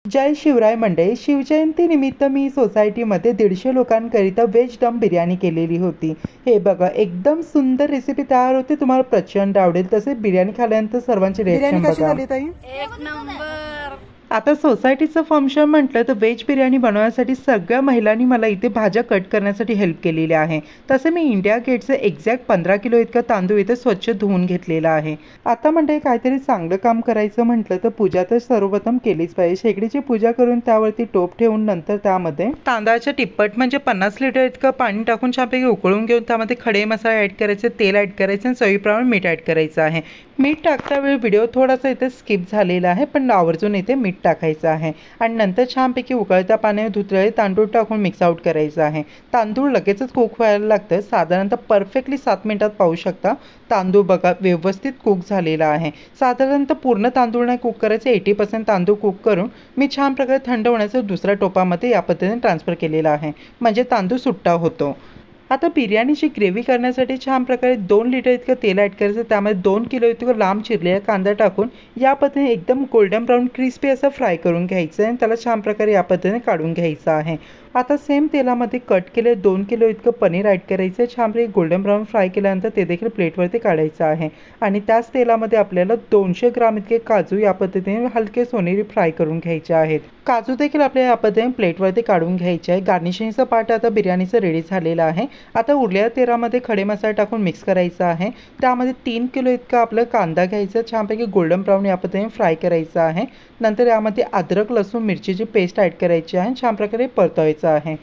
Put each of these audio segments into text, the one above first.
जय शिवराय मंडळी, शिवजयंती निमित्त मी सोसायटीमध्ये 150 लोकांकरिता व्हेज दम बिर्याणी केलेली होती। हे बघा, एकदम सुंदर रेसिपी तयार होते, तुम्हाला प्रचंड आवडेल। तसे बिर्याणी खाल्यानंतर सर्वांची रिएक्शन बघा। एक नंबर। आता सोसायटीचं फंक्शन म्हटलं तर व्हेज बिर्याणी बनवण्यासाठी सगळ्या महिलांनी मला इथे भाज्या कट करण्यासाठी हेल्प केलेली आहे। तसे मी इंडिया गेटचे एक्झॅक्ट 15 किलो इतका तांदूळ इथे स्वच्छ धुवून घेतलेला आहे। आता म्हणजे काहीतरी चांगलं काम करायचं म्हटलं तर पूजा तर सर्वप्रथम केलीच पाहिजे। शेगडीची पूजा करून त्यावरती टोप ठेवून नंतर त्यामध्ये तांदळाच्या टिप्पट म्हणजे 50 लिटर इतकं पाणी टाकून छानपैकी उकळून घेऊन त्यामध्ये खडे मसाले ऍड करायचे, तेल ऍड करायचे आणि चवीप्रमाणे मीठ ऍड करायचं आहे। मीठ टाकता वेळी व्हिडिओ थोडासा इथे स्किप झालेला आहे, पण आवर्जून इथे मीठ टाकायचं आहे आणि नंतर छानपैकी उकळत्या पाण्याने धुतलेले तांदूळ टाकून मिक्स आउट करायचं आहे। तांदूळ लगेचच कुक व्हायला लागतं, साधारणतः परफेक्टली 7 मिनिटात पाहू शकता। तांदूळ बघा व्यवस्थित कुक झालेला आहे। साधारणतः पूर्ण तांदूळ नाही कुक करायचे, 80% तांदूळ कुक करून मी छान प्रकारे थंड होण्याचं दुसऱ्या टोपामध्ये या पद्धतीने ट्रान्सफर केलेला आहे, म्हणजे तांदूळ सुट्टा होतो। आता बिर्याणीची ग्रेव्ही करण्यासाठी छान प्रकारे 2 लिटर इतकं तेल ॲड करायचं, त्यामध्ये 2 किलो इतकं लांब चिरलेला कांदा टाकून या पद्धतीने एकदम गोल्डन ब्राऊन क्रिस्पी असं फ्राय करून घ्यायचं आहे आणि त्याला छान प्रकारे या पद्धतीने काढून घ्यायचं आहे। आता सेम तेलामध्ये कट केले 2 किलो इतकं पनीर ॲड करायचं आहे। छानपैकी गोल्डन ब्राऊन फ्राय केल्यानंतर ते देखील प्लेटवरती काढायचं आहे आणि त्याच तेलामध्ये आपल्याला 200 ग्राम इतके काजू या पद्धतीने हलके सोनेरी फ्राय करून घ्यायचे आहेत। काजू देखील आपल्याला या पद्धतीने प्लेटवरती काढून घ्यायचे आहे। गार्निशिंगचा पार्ट आता बिर्याणीचं रेडी झालेला आहे। आता उरलेल्या तेलामध्ये खडे मसाले टाकून मिक्स करायचा आहे। त्यामध्ये 3 किलो इतका आपला कांदा घ्यायचा, छानपैकी गोल्डन ब्राऊन या पद्धतीने फ्राय करायचा आहे। नंतर यामध्ये अद्रक लसूण मिरचीची पेस्ट ॲड करायची आहे, छान प्रकारे परतवायचं आहे।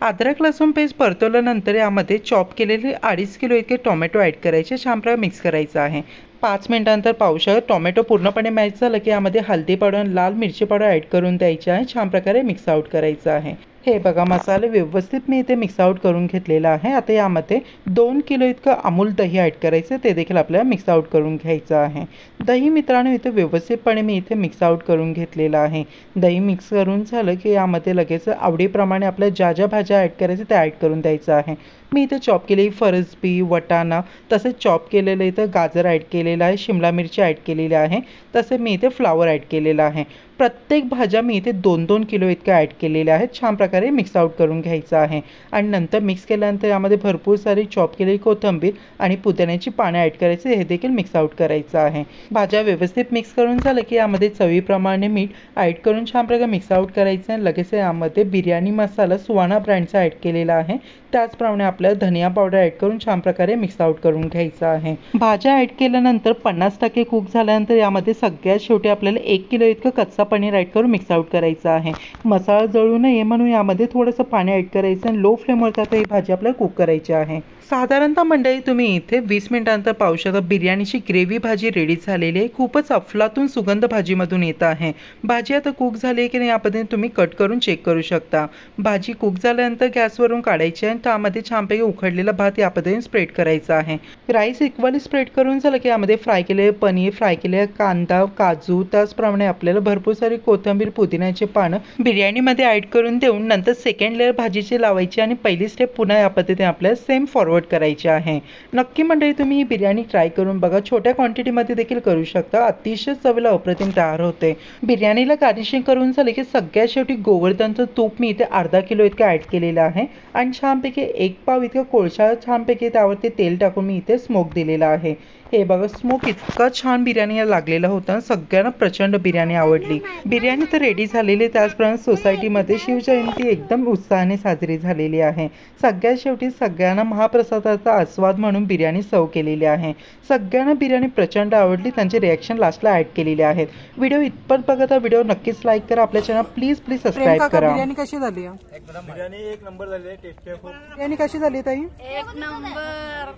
अद्रक लसूण पेस्ट परतवल्यानंतर यामध्ये चॉप केलेले 2.5 किलो इतके टोमॅटो ॲड करायचे, छान प्रकारे मिक्स करायचं आहे। 5 मिनिटांनंतर पाहू शकता टोमॅटो पूर्णपणे मॅच झालं की यामध्ये हळदी पावडर आणि लाल मिरची पावडर ॲड करून द्यायची आहे, छान प्रकारे मिक्स आउट करायचं आहे। हे बघा, मसाले व्यवस्थित मी इथे मिक्स आउट करून घेतलेला आहे। आता यामध्ये 2 किलो इतकं अमूल दही ॲड करायचं, ते देखील आपल्याला मिक्स आउट करून घ्यायचं आहे। दही मित्रांनो इथे व्यवस्थितपणे मी इथे मिक्स आउट करून घेतलेलं आहे। दही मिक्स करून झालं की यामध्ये लगेच आवडीप्रमाणे आपल्या ज्या ज्या भाज्या ॲड करायच्या त्या ॲड करून द्यायचं आहे। मी इथे चॉप केलेली फरसबी, वटाणा, तसेच चॉप केलेलं इथं गाजर ॲड केलेलं आहे, शिमला मिरची ॲड केलेली आहे, तसे मी इथे फ्लावर ॲड केलेला आहे। प्रत्येक भाज्या मी इथे 2-2 किलो इतक्या ॲड केलेल्या आहेत, छान प्रकारे मिक्स आउट करून घ्यायचं आहे आणि नंतर मिक्स केल्यानंतर यामध्ये भरपूर सारी चॉप केलेली कोथिंबीर आणि पुदिन्याची पाने ॲड करायची, हे देखील मिक्स आउट करायचं आहे। भाज्या व्यवस्थित मिक्स करून झालं की यामध्ये चवीप्रमाणे मीठ ॲड करून छान प्रकारे मिक्स आउट करायचं आहे। लगेच यामध्ये बिर्याणी मसाला सुहाना ब्रँडचा ॲड केलेला आहे, त्याचप्रमाणे आपल्याला धनिया पावडर ॲड करून छान प्रकारे मिक्स आउट करून घ्यायचं आहे। भाज्या ॲड केल्यानंतर 50% कुक झाल्यानंतर यामध्ये सगळ्यात शेवटी आपल्याला 1 किलो इतकं कच्चा पनीर ॲड करून मिक्स आउट करायचं आहे। मसाला जळू नये म्हणून यामध्ये थोडंसं पाणी ॲड करायचं आणि लो फ्लेमवरती आता ही भाजी आपल्याला कुक करायची आहे। साधारणतः मंडळी तुम्ही इथे 20 मिनिटांनंतर पाहू शकता बिर्याणीची ग्रेव्ही भाजी रेडी झालेली आहे। खूपच अफलातून सुगंध भाजीमधून येत आहे। भाजी आता कुक झाली आहे की नाही या पद्धतीने तुम्ही कट करून चेक करू शकता। भाजी कुक झाल्यानंतर गॅसवरून काढायची आहे, त्यामध्ये छानपैकी उकडलेला भात या पद्धतीने स्प्रेड करायचा आहे। राईस इक्वली स्प्रेड करून झालं की यामध्ये फ्राय केलेले पनीर, फ्राय केलेला कांदा, काजू, त्याचप्रमाणे आपल्याला भरपूर सारी कोथिंबीर, पुदिन्याची पानं बिर्याणीमध्ये ॲड करून देऊन नंतर सेकंड लेअर भाजीची लावायची आणि पहिली स्टेप पुन्हा या पद्धतीने आपल्याला सेम फॉरवर्ड करायची आहे। नक्की मंडळी तुम्ही ही बिर्याणी ट्राय करून बघा, छोट्या क्वांटिटीमध्ये देखील करू शकता, अतिशय चवीला अप्रतिम तयार होते। बिर्याणीला गार्निशिंग करून झाले की सगळ्यात शेवटी गोवर्धनचं तूप मी इथे अर्धा किलो इतकं ॲड केलेलं आहे आणि छानपैकी 1 पाव इतकं कोळसा छानपैकी त्यावरती तेल टाकून मी इथे स्मोक दिलेला आहे। हे बघा, स्मोक इतका छान बिर्याणीला लागलेला होता, सगळ्यांना प्रचंड बिर्याणी आवडली। बिर्याणी तर रेडी झालेली, त्याचप्रमाणे सोसायटीमध्ये शिवजयंती एकदम उत्साहाने साजरी झालेली आहे। सगळ्यात शेवटी सगळ्यांना महाप्रसादाचा आस्वाद म्हणून बिर्याणी सर्व केलेली आहे। सगळ्यांना बिर्याणी प्रचंड आवडली, त्यांचे रिॲक्शन लास्टला ॲड केलेले आहेत। व्हिडिओ इथपर्यंत बघा, व्हिडिओ नक्कीच लाईक करा, आपल्या चॅनल प्लीज सबस्क्राईब करा। बिर्याणी कशी झाली? बिर्याणी एक नंबर झाली आहे, टेस्टी आहे खूप। बिर्याणी कशी झाली ताई? एक नंबर।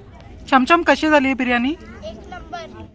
चमचम कशी झाली बिर्याणी? एक नंबर।